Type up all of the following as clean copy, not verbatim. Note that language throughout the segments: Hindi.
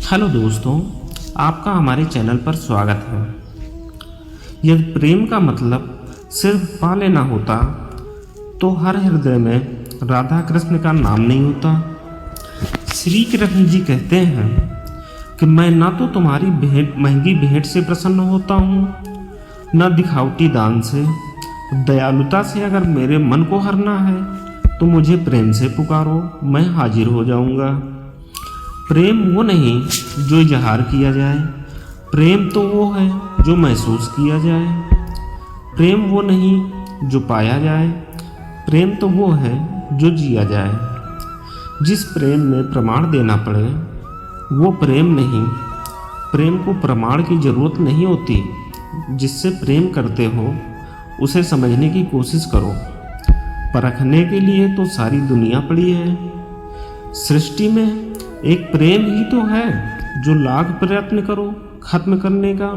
हेलो दोस्तों, आपका हमारे चैनल पर स्वागत है। यदि प्रेम का मतलब सिर्फ पा लेना होता तो हर हृदय में राधा कृष्ण का नाम नहीं होता। श्री कृष्ण जी कहते हैं कि मैं ना तो तुम्हारी महंगी भेंट से प्रसन्न होता हूँ, न दिखावटी दान से। दयालुता से अगर मेरे मन को हरना है तो मुझे प्रेम से पुकारो, मैं हाजिर हो जाऊँगा। प्रेम वो नहीं जो इजहार किया जाए, प्रेम तो वो है जो महसूस किया जाए। प्रेम वो नहीं जो पाया जाए, प्रेम तो वो है जो जिया जाए। जिस प्रेम में प्रमाण देना पड़े वो प्रेम नहीं। प्रेम को प्रमाण की ज़रूरत नहीं होती। जिससे प्रेम करते हो उसे समझने की कोशिश करो। परखने के लिए तो सारी दुनिया पड़ी है। सृष्टि में एक प्रेम ही तो है जो लाख प्रयत्न करो खत्म करने का,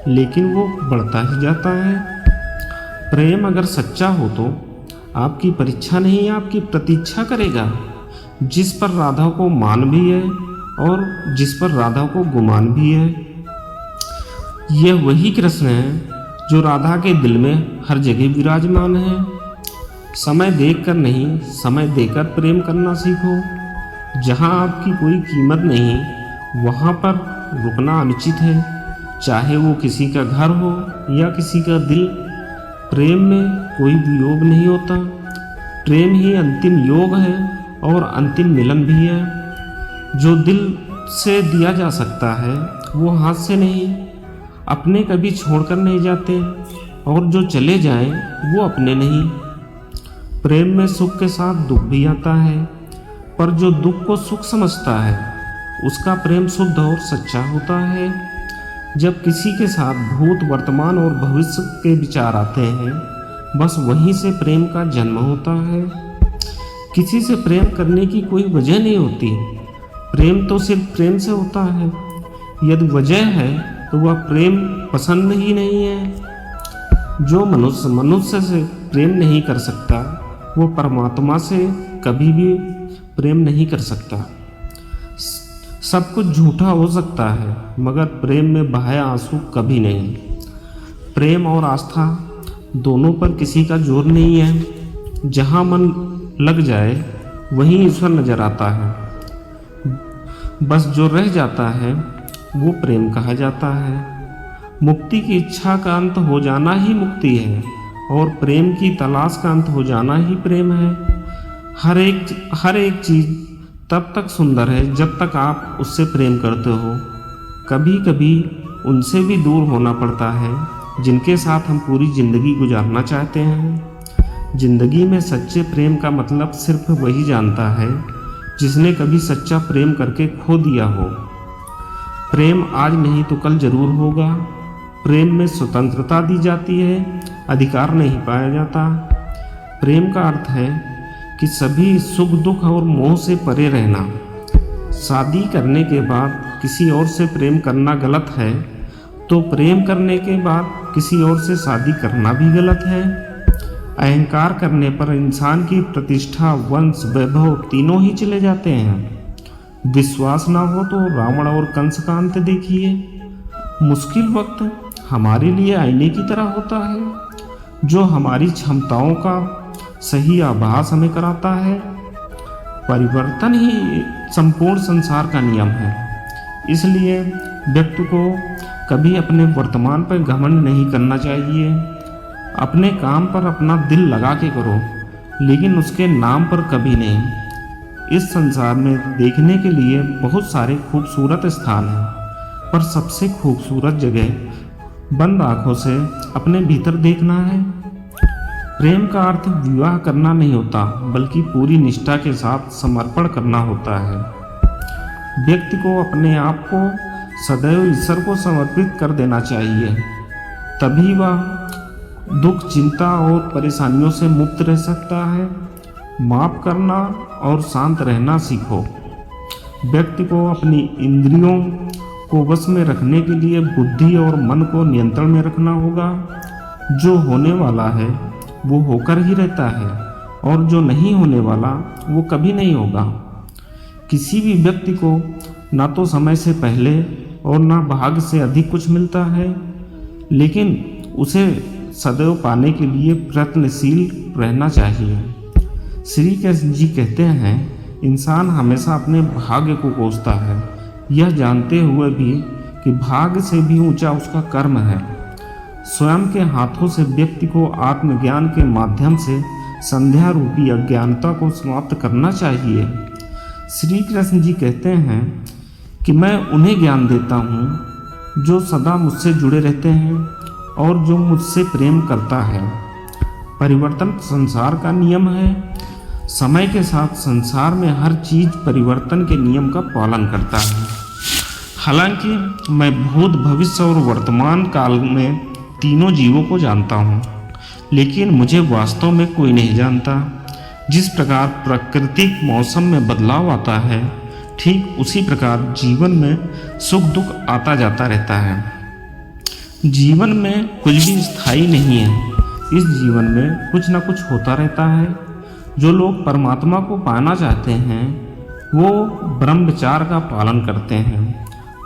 लेकिन वो बढ़ता ही जाता है। प्रेम अगर सच्चा हो तो आपकी परीक्षा नहीं, आपकी प्रतीक्षा करेगा। जिस पर राधा को मान भी है और जिस पर राधा को गुमान भी है। यह वही कृष्ण है जो राधा के दिल में हर जगह विराजमान है। समय देखकर नहीं, समय देकर प्रेम करना सीखो। जहाँ आपकी कोई कीमत नहीं वहाँ पर रुकना अनुचित है, चाहे वो किसी का घर हो या किसी का दिल। प्रेम में कोई वियोग नहीं होता। प्रेम ही अंतिम योग है और अंतिम मिलन भी है। जो दिल से दिया जा सकता है वो हाथ से नहीं। अपने कभी छोड़कर नहीं जाते और जो चले जाएं वो अपने नहीं। प्रेम में सुख के साथ दुख भी आता है, पर जो दुख को सुख समझता है उसका प्रेम शुद्ध और सच्चा होता है। जब किसी के साथ भूत, वर्तमान और भविष्य के विचार आते हैं, बस वहीं से प्रेम का जन्म होता है। किसी से प्रेम करने की कोई वजह नहीं होती। प्रेम तो सिर्फ प्रेम से होता है। यदि वजह है तो वह प्रेम पसंद ही नहीं है। जो मनुष्य से प्रेम नहीं कर सकता वो परमात्मा से कभी भी प्रेम नहीं कर सकता। सब कुछ झूठा हो सकता है मगर प्रेम में बहाया आंसू कभी नहीं। प्रेम और आस्था दोनों पर किसी का जोर नहीं है। जहाँ मन लग जाए वहीं ईश्वर नजर आता है। बस जो रह जाता है वो प्रेम कहा जाता है। मुक्ति की इच्छा का अंत हो जाना ही मुक्ति है और प्रेम की तलाश का अंत हो जाना ही प्रेम है। हर एक चीज़ तब तक सुंदर है जब तक आप उससे प्रेम करते हो। कभी कभी उनसे भी दूर होना पड़ता है जिनके साथ हम पूरी ज़िंदगी गुजारना चाहते हैं। ज़िंदगी में सच्चे प्रेम का मतलब सिर्फ वही जानता है जिसने कभी सच्चा प्रेम करके खो दिया हो। प्रेम आज नहीं तो कल जरूर होगा। प्रेम में स्वतंत्रता दी जाती है, अधिकार नहीं पाया जाता। प्रेम का अर्थ है कि सभी सुख दुख और मोह से परे रहना। शादी करने के बाद किसी और से प्रेम करना गलत है तो प्रेम करने के बाद किसी और से शादी करना भी गलत है। अहंकार करने पर इंसान की प्रतिष्ठा, वंश, वैभव तीनों ही चले जाते हैं। विश्वास ना हो तो रावण और कंस का अंत देखिए। मुश्किल वक्त हमारे लिए आईने की तरह होता है जो हमारी क्षमताओं का सही आभास हमें कराता है। परिवर्तन ही संपूर्ण संसार का नियम है। इसलिए व्यक्ति को कभी अपने वर्तमान पर घमंड नहीं करना चाहिए। अपने काम पर अपना दिल लगा के करो, लेकिन उसके नाम पर कभी नहीं। इस संसार में देखने के लिए बहुत सारे खूबसूरत स्थान हैं, पर सबसे खूबसूरत जगह बंद आँखों से अपने भीतर देखना है। प्रेम का अर्थ विवाह करना नहीं होता, बल्कि पूरी निष्ठा के साथ समर्पण करना होता है। व्यक्ति को अपने आप को सदैव ईश्वर को समर्पित कर देना चाहिए, तभी वह दुख, चिंता और परेशानियों से मुक्त रह सकता है। माफ़ करना और शांत रहना सीखो। व्यक्ति को अपनी इंद्रियों को वश में रखने के लिए बुद्धि और मन को नियंत्रण में रखना होगा। जो होने वाला है वो होकर ही रहता है और जो नहीं होने वाला वो कभी नहीं होगा। किसी भी व्यक्ति को ना तो समय से पहले और ना भाग्य से अधिक कुछ मिलता है, लेकिन उसे सदैव पाने के लिए प्रयत्नशील रहना चाहिए। श्री कृष्ण जी कहते हैं, इंसान हमेशा अपने भाग्य को कोसता है, यह जानते हुए भी कि भाग्य से भी ऊंचा उसका कर्म है। स्वयं के हाथों से व्यक्ति को आत्मज्ञान के माध्यम से संध्या रूपी अज्ञानता को समाप्त करना चाहिए। श्री कृष्ण जी कहते हैं कि मैं उन्हें ज्ञान देता हूँ जो सदा मुझसे जुड़े रहते हैं और जो मुझसे प्रेम करता है। परिवर्तन संसार का नियम है। समय के साथ संसार में हर चीज परिवर्तन के नियम का पालन करता है। हालांकि मैं भूत, भविष्य और वर्तमान काल में तीनों जीवों को जानता हूँ, लेकिन मुझे वास्तव में कोई नहीं जानता। जिस प्रकार प्राकृतिक मौसम में बदलाव आता है, ठीक उसी प्रकार जीवन में सुख दुख आता जाता रहता है। जीवन में कुछ भी स्थायी नहीं है। इस जीवन में कुछ न कुछ होता रहता है। जो लोग परमात्मा को पाना चाहते हैं वो ब्रह्मचार्य का पालन करते हैं।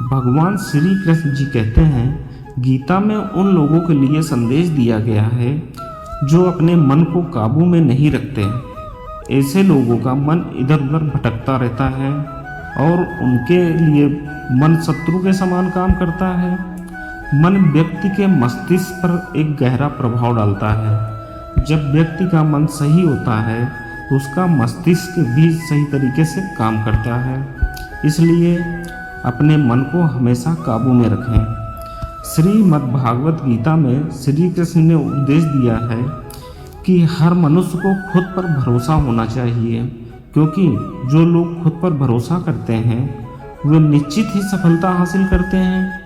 भगवान श्री कृष्ण जी कहते हैं, गीता में उन लोगों के लिए संदेश दिया गया है जो अपने मन को काबू में नहीं रखते। ऐसे लोगों का मन इधर उधर भटकता रहता है और उनके लिए मन शत्रु के समान काम करता है। मन व्यक्ति के मस्तिष्क पर एक गहरा प्रभाव डालता है। जब व्यक्ति का मन सही होता है तो उसका मस्तिष्क भी सही तरीके से काम करता है। इसलिए अपने मन को हमेशा काबू में रखें। श्रीमद्भागवत गीता में श्री कृष्ण ने उपदेश दिया है कि हर मनुष्य को खुद पर भरोसा होना चाहिए, क्योंकि जो लोग खुद पर भरोसा करते हैं वे निश्चित ही सफलता हासिल करते हैं।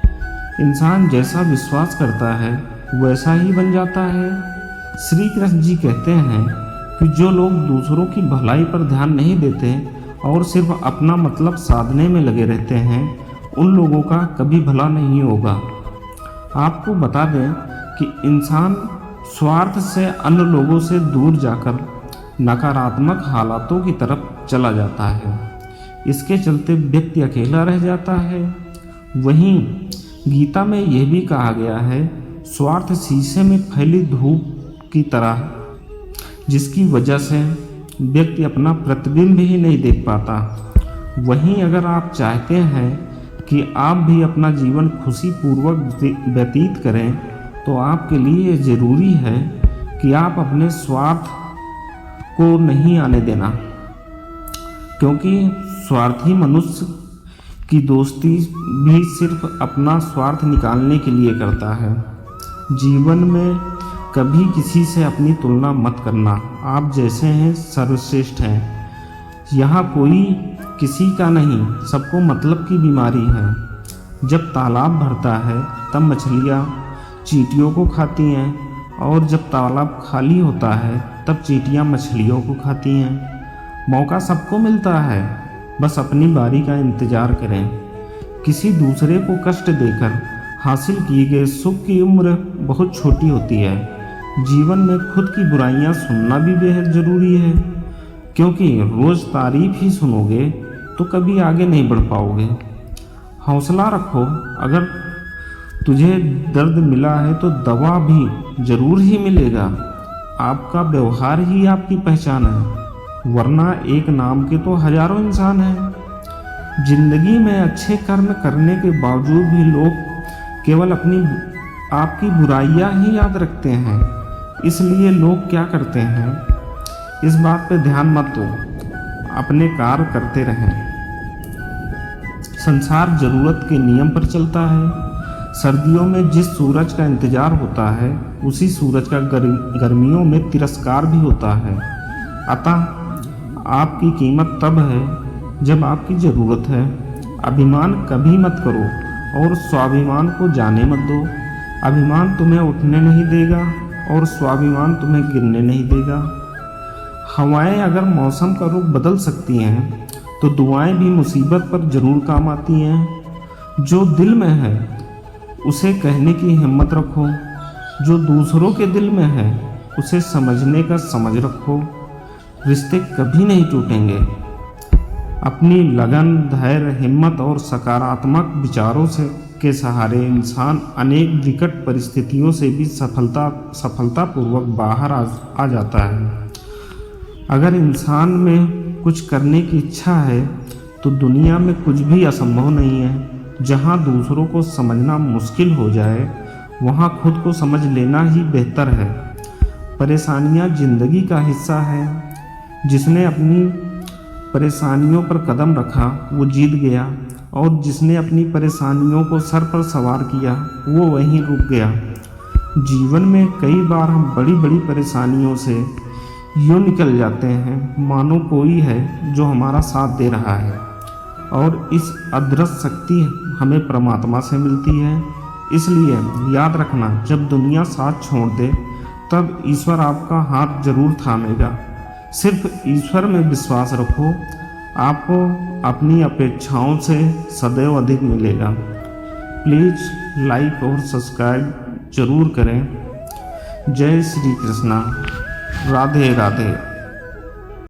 इंसान जैसा विश्वास करता है वैसा ही बन जाता है। श्री कृष्ण जी कहते हैं कि जो लोग दूसरों की भलाई पर ध्यान नहीं देते और सिर्फ अपना मतलब साधने में लगे रहते हैं, उन लोगों का कभी भला नहीं होगा। आपको बता दें कि इंसान स्वार्थ से अन्य लोगों से दूर जाकर नकारात्मक हालातों की तरफ चला जाता है। इसके चलते व्यक्ति अकेला रह जाता है। वहीं गीता में यह भी कहा गया है, स्वार्थ शीशे में फैली धूप की तरह, जिसकी वजह से व्यक्ति अपना प्रतिबिंब ही नहीं देख पाता। वहीं अगर आप चाहते हैं कि आप भी अपना जीवन खुशीपूर्वक व्यतीत करें तो आपके लिए ज़रूरी है कि आप अपने स्वार्थ को नहीं आने देना, क्योंकि स्वार्थी मनुष्य की दोस्ती भी सिर्फ अपना स्वार्थ निकालने के लिए करता है। जीवन में कभी किसी से अपनी तुलना मत करना। आप जैसे हैं सर्वश्रेष्ठ हैं। यहाँ कोई किसी का नहीं, सबको मतलब की बीमारी है। जब तालाब भरता है तब मछलियाँ चींटियों को खाती हैं, और जब तालाब खाली होता है तब चींटियाँ मछलियों को खाती हैं। मौका सबको मिलता है, बस अपनी बारी का इंतज़ार करें। किसी दूसरे को कष्ट देकर हासिल किए गए सुख की उम्र बहुत छोटी होती है। जीवन में खुद की बुराइयां सुनना भी बेहद ज़रूरी है, क्योंकि रोज़ तारीफ ही सुनोगे तो कभी आगे नहीं बढ़ पाओगे। हौसला रखो। अगर तुझे दर्द मिला है तो दवा भी ज़रूर ही मिलेगा। आपका व्यवहार ही आपकी पहचान है, वरना एक नाम के तो हजारों इंसान हैं। जिंदगी में अच्छे कर्म करने के बावजूद भी लोग केवल आपकी बुराइयां ही याद रखते हैं। इसलिए लोग क्या करते हैं, इस बात पे ध्यान मत दो, अपने कार्य करते रहें। संसार जरूरत के नियम पर चलता है। सर्दियों में जिस सूरज का इंतजार होता है उसी सूरज का गर्मियों में तिरस्कार भी होता है। अतः आपकी कीमत तब है जब आपकी ज़रूरत है। अभिमान कभी मत करो और स्वाभिमान को जाने मत दो। अभिमान तुम्हें उठने नहीं देगा और स्वाभिमान तुम्हें गिरने नहीं देगा। हवाएं अगर मौसम का रुख बदल सकती हैं तो दुआएं भी मुसीबत पर ज़रूर काम आती हैं। जो दिल में है उसे कहने की हिम्मत रखो। जो दूसरों के दिल में है उसे समझने का समझ रखो। रिश्ते कभी नहीं टूटेंगे। अपनी लगन, धैर्य, हिम्मत और सकारात्मक विचारों से के सहारे इंसान अनेक विकट परिस्थितियों से भी सफलतापूर्वक बाहर आ जाता है। अगर इंसान में कुछ करने की इच्छा है तो दुनिया में कुछ भी असंभव नहीं है। जहाँ दूसरों को समझना मुश्किल हो जाए वहाँ खुद को समझ लेना ही बेहतर है। परेशानियाँ जिंदगी का हिस्सा है। जिसने अपनी परेशानियों पर कदम रखा वो जीत गया, और जिसने अपनी परेशानियों को सर पर सवार किया वो वहीं रुक गया। जीवन में कई बार हम बड़ी बड़ी परेशानियों से यूँ निकल जाते हैं मानो कोई है जो हमारा साथ दे रहा है, और इस अदृश्य शक्ति हमें परमात्मा से मिलती है। इसलिए याद रखना, जब दुनिया साथ छोड़ दे तब ईश्वर आपका हाथ जरूर थामेगा। सिर्फ ईश्वर में विश्वास रखो, आपको अपनी अपेक्षाओं से सदैव अधिक मिलेगा। प्लीज़ लाइक और सब्सक्राइब जरूर करें। जय श्री कृष्णा। राधे राधे।